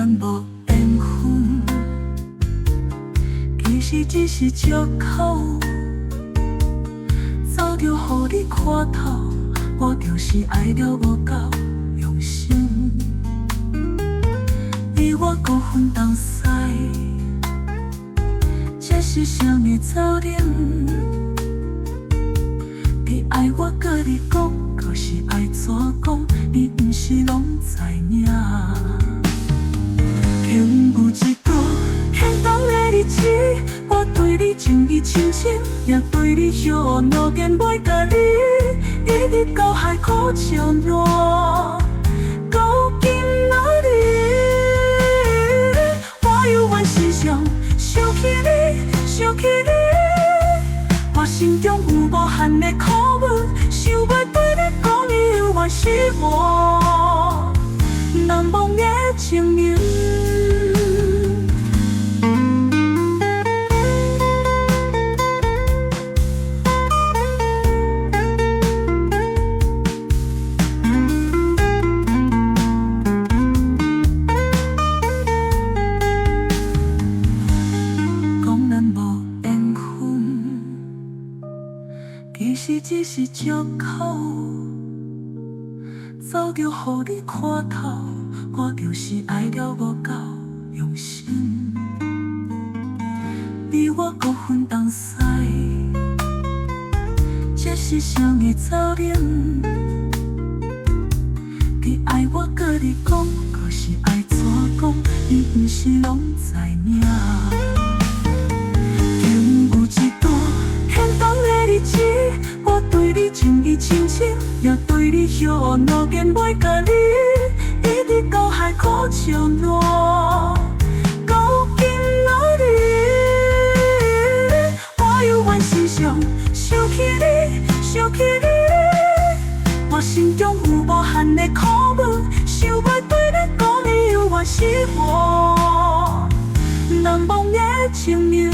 咱无缘分，其实只是借口。早就予你看透，我就是爱了无够用心。你我孤分东西，这是啥物责任？你爱我，甲你讲，可是爱怎讲？你不是拢知影？幸有一个牵动的日子，我对你情意深深，也对你许诺言袂甲你一日到海苦笑烂，到今仔日，我犹原时常想起你，想起你。我心中有无限的苦闷，想要对你讲，你犹原是我难忘的情人。讲咱无缘分，其实只是借口。早就予你看透，我就是爱了无够用心。你我各分东西，这是啥物责任？你爱我，甲你讲，可是爱怎讲？你不是拢知影？幸有一段牵动的日子，我对你情意深深，也对你许诺言袂甲你一日到海苦笑烂，到今仔日，我犹原时常想起你，想起你。我心中有无限的苦闷，想要对你讲，你犹原是我难忘的情人。